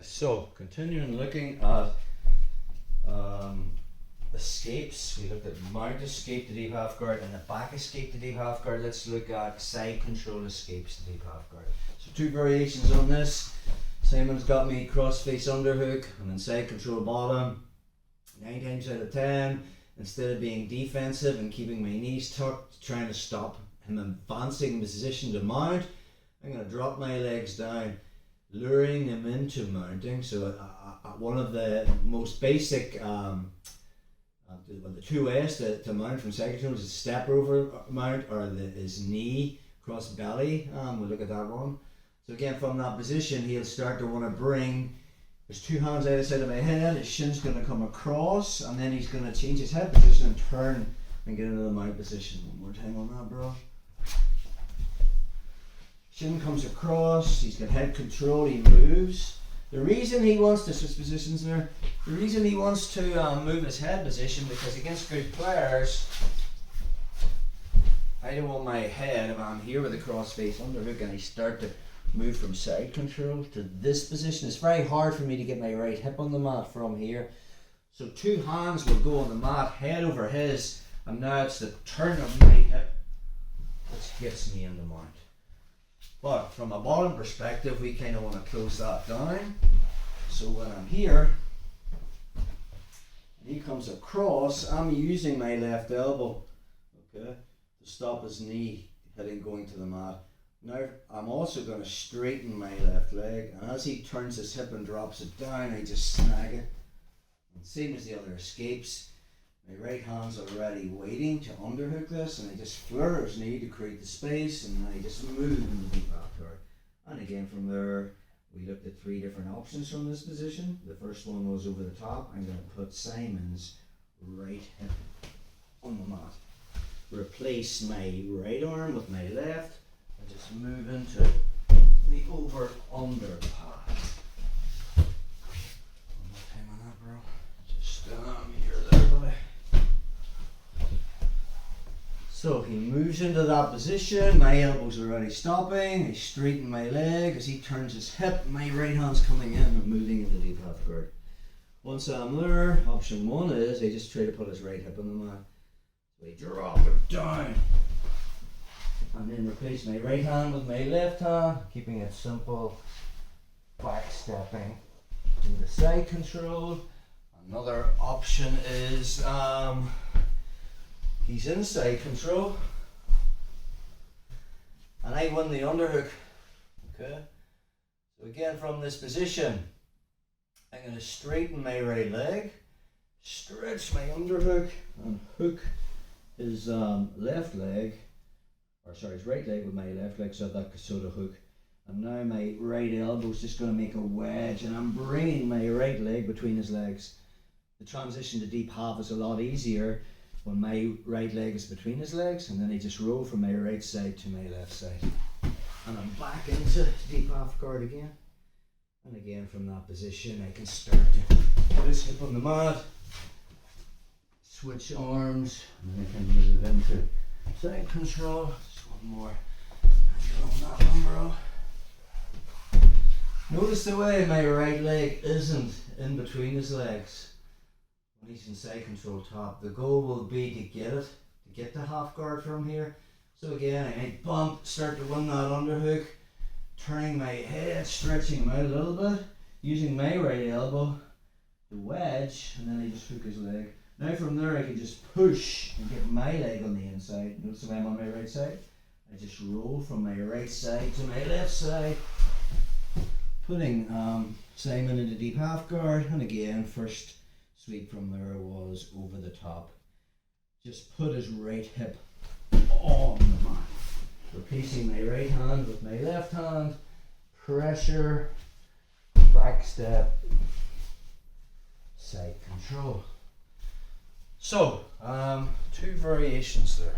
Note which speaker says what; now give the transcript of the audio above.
Speaker 1: So continuing looking at escapes, we looked at mount escape to deep half guard and the back escape to deep half guard. Let's look at side control escapes to deep half guard. So two variations on this. Simon's got me cross face underhook and then side control bottom. 9 times out of 10, instead of being defensive and keeping my knees tucked, trying to stop him advancing position to mount, I'm going to drop my legs down, luring him into mounting. So one of the most basic, the two ways to mount from side control is step over mount or his knee cross belly. We'll look at that one. So again, from that position, he'll start to want to bring his two hands either side of my head, his shin's going to come across, and then he's going to change his head position and turn and get into the mount position. One more time on that, bro. Shin comes across, he's got head control, he moves. The reason he wants to switch positions there, the reason he wants to move his head position, because against good players, I don't want my head, if I'm here with a cross face underhook and I start to move from side control to this position, it's very hard for me to get my right hip on the mat from here. So two hands will go on the mat, head over his, and now it's the turn of my hip which gets me in the mount. But from a bottom perspective, we kind of want to close that down. So when I'm here, and he comes across, I'm using my left elbow, okay, to stop his knee heading going to the mat. Now I'm also going to straighten my left leg, and as he turns his hip and drops it down, I just snag it. And same as the other escapes, my right hand's already waiting to underhook this, and I just flare his knee to create the space, and then I just move in the deep half guard. And again from there, we looked at 3 different options from this position. The first one was over the top. I'm going to put Simon's right hip on the mat. Replace my right arm with my left. Just move into the over-under path. One more time on that, bro. Just here, there, buddy. So he moves into that position. My elbow's already stopping. I straighten my leg as he turns his hip. My right hand's coming in and moving into deep half guard. Once I'm there, option 1 is I just try to put his right hip on the mat. So I drop it down. And then replace my right hand with my left hand, keeping it simple, back stepping into side control. Another option is he's in side control and I win the underhook. Okay, so again from this position, I'm going to straighten my right leg, stretch my underhook and hook his left leg. His right leg with my left leg, so that sort of hook. And now my right elbow is just going to make a wedge, and I'm bringing my right leg between his legs. The transition to deep half is a lot easier when my right leg is between his legs, and then I just roll from my right side to my left side. And I'm back into deep half guard again. And again from that position, I can start to put his hip on the mat, switch arms, and I can move into side control. More on that one, bro. Notice the way my right leg isn't in between his legs when he's in side control top. The goal will be to get the half guard from here. So again, I bump, start to win that underhook, turning my head, stretching him out a little bit, using my right elbow to wedge, and then I just hook his leg. Now from there I can just push and get my leg on the inside. Notice the way I'm on my right side. I just roll from my right side to my left side, putting Simon into deep half guard, and again first sweep from there was over the top. Just put his right hip on the mat, replacing my right hand with my left hand, pressure, back step, side control. So 2 variations there.